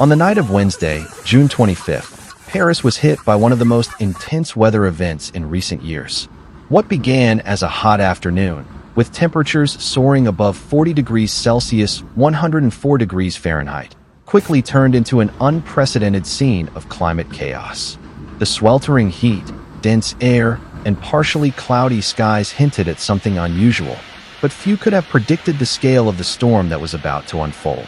On the night of Wednesday, June 25th, Paris was hit by one of the most intense weather events in recent years. What began as a hot afternoon, with temperatures soaring above 40 degrees Celsius (104 degrees Fahrenheit), quickly turned into an unprecedented scene of climate chaos. The sweltering heat, dense air, and partially cloudy skies hinted at something unusual, but few could have predicted the scale of the storm that was about to unfold.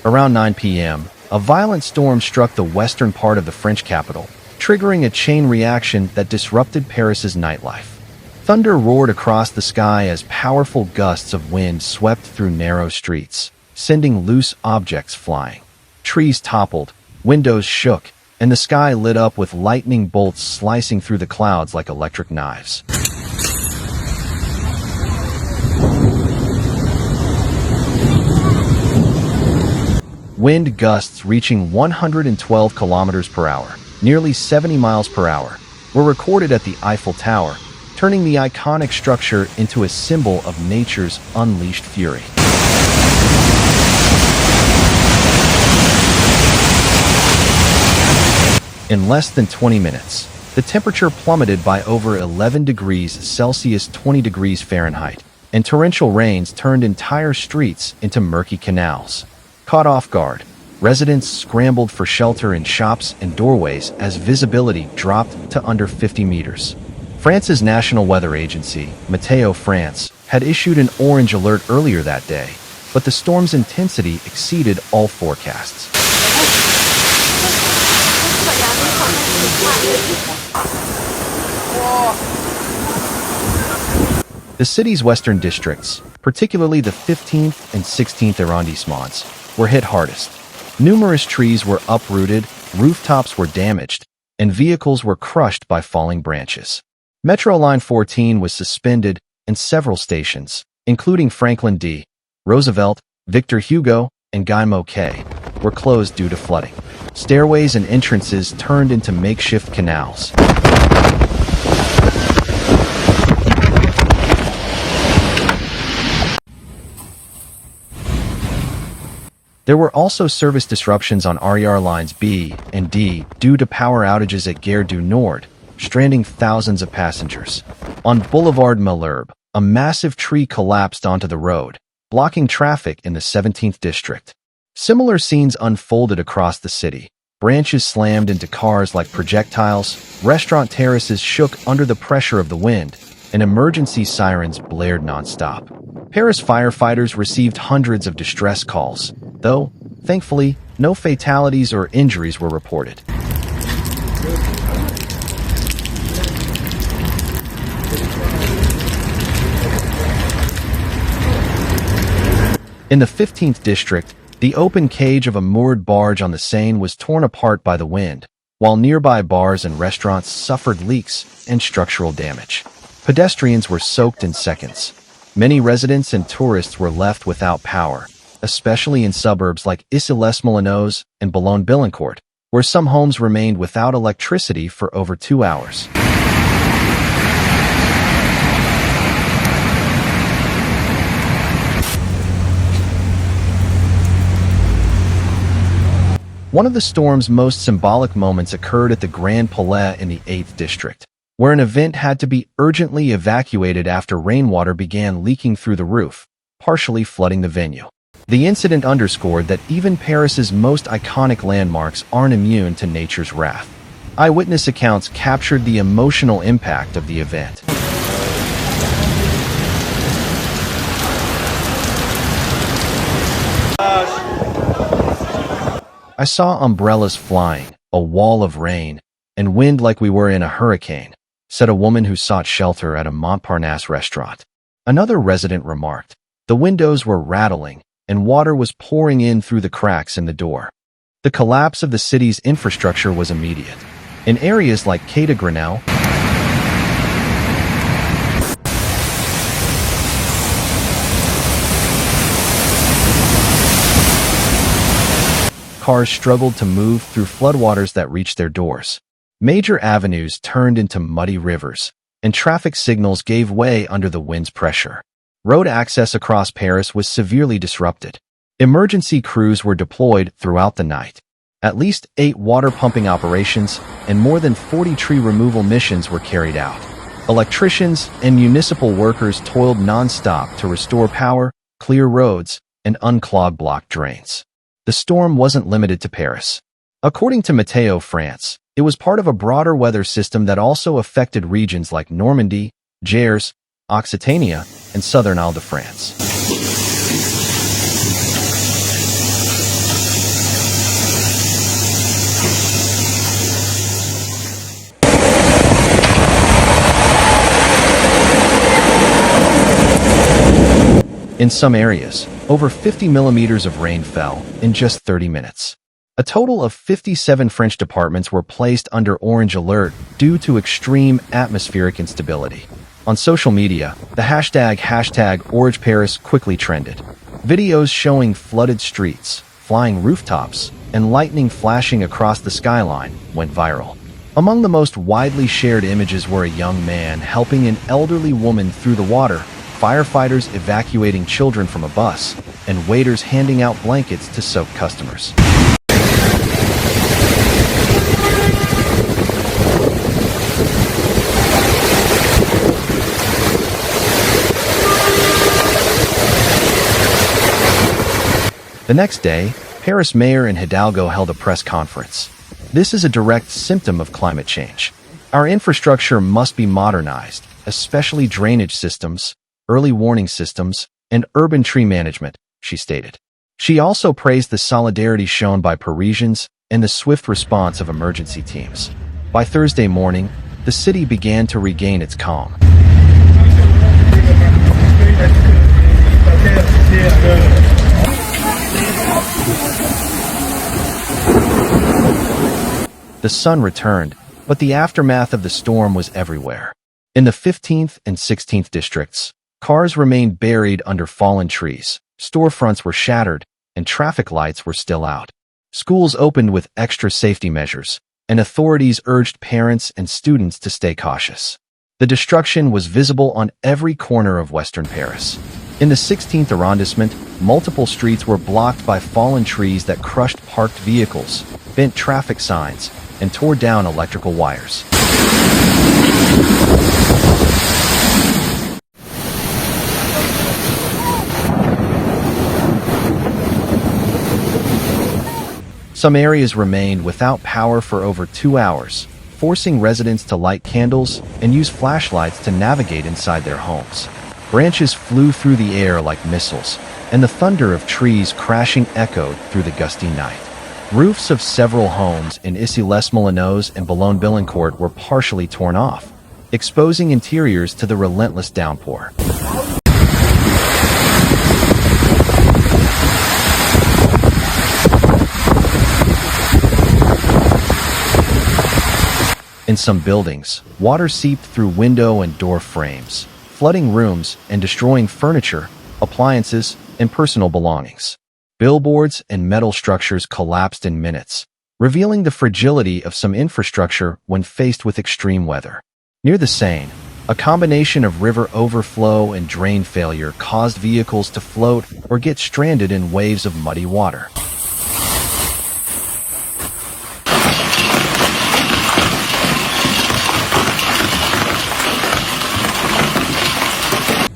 Around 9 p.m., a violent storm struck the western part of the French capital, triggering a chain reaction that disrupted Paris's nightlife. Thunder roared across the sky as powerful gusts of wind swept through narrow streets, sending loose objects flying. Trees toppled, windows shook, and the sky lit up with lightning bolts slicing through the clouds like electric knives. Wind gusts reaching 112 kilometers per hour, nearly 70 miles per hour, were recorded at the Eiffel Tower, turning the iconic structure into a symbol of nature's unleashed fury. In less than 20 minutes, the temperature plummeted by over 11 degrees Celsius (20 degrees Fahrenheit), and torrential rains turned entire streets into murky canals. Caught off guard, residents scrambled for shelter in shops and doorways as visibility dropped to under 50 meters. France's National Weather Agency, Meteo France, had issued an orange alert earlier that day, but the storm's intensity exceeded all forecasts. The city's western districts, particularly the 15th and 16th arrondissements, were hit hardest. Numerous trees were uprooted, rooftops were damaged, and vehicles were crushed by falling branches. Metro Line 14 was suspended, and several stations, including Franklin D. Roosevelt, Victor Hugo, and Guy Moquet, were closed due to flooding. Stairways and entrances turned into makeshift canals. There were also service disruptions on RER lines B and D due to power outages at Gare du Nord, stranding thousands of passengers. On Boulevard Malherbe, a massive tree collapsed onto the road, blocking traffic in the 17th district. Similar scenes unfolded across the city. Branches slammed into cars like projectiles, restaurant terraces shook under the pressure of the wind, and emergency sirens blared nonstop. Paris firefighters received hundreds of distress calls, though, thankfully, no fatalities or injuries were reported. In the 15th district, the open cage of a moored barge on the Seine was torn apart by the wind, while nearby bars and restaurants suffered leaks and structural damage. Pedestrians were soaked in seconds. Many residents and tourists were left without power, especially in suburbs like Issy-les-Moulineaux and Boulogne-Billancourt, where some homes remained without electricity for over 2 hours. One of the storm's most symbolic moments occurred at the Grand Palais in the 8th district, where an event had to be urgently evacuated after rainwater began leaking through the roof, partially flooding the venue. The incident underscored that even Paris's most iconic landmarks aren't immune to nature's wrath. Eyewitness accounts captured the emotional impact of the event. I saw umbrellas flying, a wall of rain, and wind like we were in a hurricane, said a woman who sought shelter at a Montparnasse restaurant. Another resident remarked, the windows were rattling, and water was pouring in through the cracks in the door. The collapse of the city's infrastructure was immediate. In areas like Quai de Grenelle, cars struggled to move through floodwaters that reached their doors. Major avenues turned into muddy rivers, and traffic signals gave way under the wind's pressure. Road access across Paris was severely disrupted. Emergency crews were deployed throughout the night. At least 8 water pumping operations and more than 40 tree removal missions were carried out. Electricians and municipal workers toiled non-stop to restore power, clear roads, and unclog blocked drains. The storm wasn't limited to Paris. According to Météo France, it was part of a broader weather system that also affected regions like Normandy, Gers, Occitania, and southern Île-de-France. In some areas, over 50 millimeters of rain fell in just 30 minutes. A total of 57 French departments were placed under orange alert due to extreme atmospheric instability. On social media, the hashtag #OrangeParis quickly trended. Videos showing flooded streets, flying rooftops, and lightning flashing across the skyline went viral. Among the most widely shared images were a young man helping an elderly woman through the water, firefighters evacuating children from a bus, and waiters handing out blankets to soaked customers. The next day, Paris Mayor and Hidalgo held a press conference. This is a direct symptom of climate change. Our infrastructure must be modernized, especially drainage systems, early warning systems, and urban tree management, she stated. She also praised the solidarity shown by Parisians and the swift response of emergency teams. By Thursday morning, the city began to regain its calm. The sun returned, but the aftermath of the storm was everywhere. In the 15th and 16th districts, cars remained buried under fallen trees, storefronts were shattered, and traffic lights were still out. Schools opened with extra safety measures, and authorities urged parents and students to stay cautious. The destruction was visible on every corner of western Paris. In the 16th arrondissement, multiple streets were blocked by fallen trees that crushed parked vehicles, bent traffic signs, and tore down electrical wires. Some areas remained without power for over 2 hours, forcing residents to light candles and use flashlights to navigate inside their homes. Branches flew through the air like missiles, and the thunder of trees crashing echoed through the gusty night. Roofs of several homes in Issy-les-Moulineaux and Boulogne-Billancourt were partially torn off, exposing interiors to the relentless downpour. In some buildings, water seeped through window and door frames, flooding rooms and destroying furniture, appliances, and personal belongings. Billboards and metal structures collapsed in minutes, revealing the fragility of some infrastructure when faced with extreme weather. Near the Seine, a combination of river overflow and drain failure caused vehicles to float or get stranded in waves of muddy water.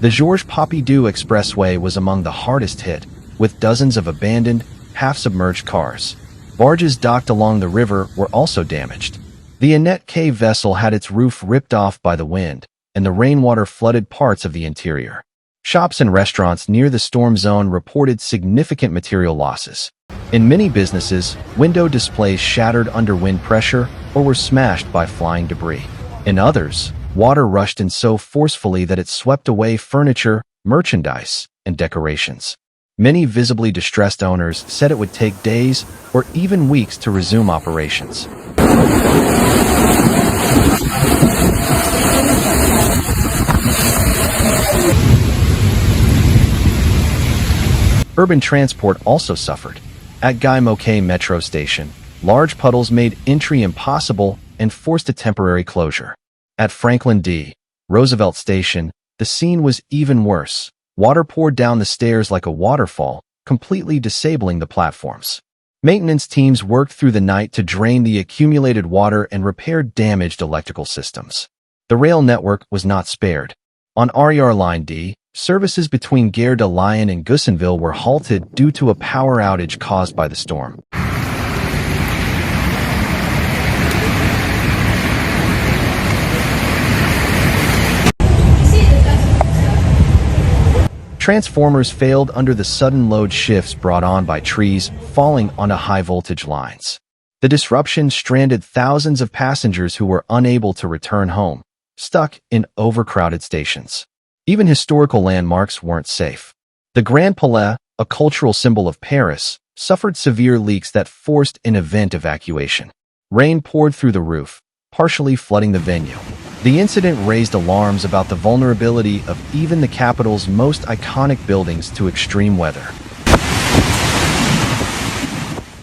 The Georges Pompidou Expressway was among the hardest hit, with dozens of abandoned, half-submerged cars. Barges docked along the river were also damaged. The Annette K vessel had its roof ripped off by the wind, and the rainwater flooded parts of the interior. Shops and restaurants near the storm zone reported significant material losses. In many businesses, window displays shattered under wind pressure or were smashed by flying debris. In others, water rushed in so forcefully that it swept away furniture, merchandise, and decorations. Many visibly distressed owners said it would take days or even weeks to resume operations. Urban transport also suffered. At Guy Moquet metro station, large puddles made entry impossible and forced a temporary closure. At Franklin D. Roosevelt Station, the scene was even worse. Water poured down the stairs like a waterfall, completely disabling the platforms. Maintenance teams worked through the night to drain the accumulated water and repair damaged electrical systems. The rail network was not spared. On RER Line D, services between Gare de Lyon and Goussonville were halted due to a power outage caused by the storm. Transformers failed under the sudden load shifts brought on by trees falling onto high-voltage lines. The disruption stranded thousands of passengers who were unable to return home, stuck in overcrowded stations. Even historical landmarks weren't safe. The Grand Palais, a cultural symbol of Paris, suffered severe leaks that forced an event evacuation. Rain poured through the roof, partially flooding the venue. The incident raised alarms about the vulnerability of even the capital's most iconic buildings to extreme weather.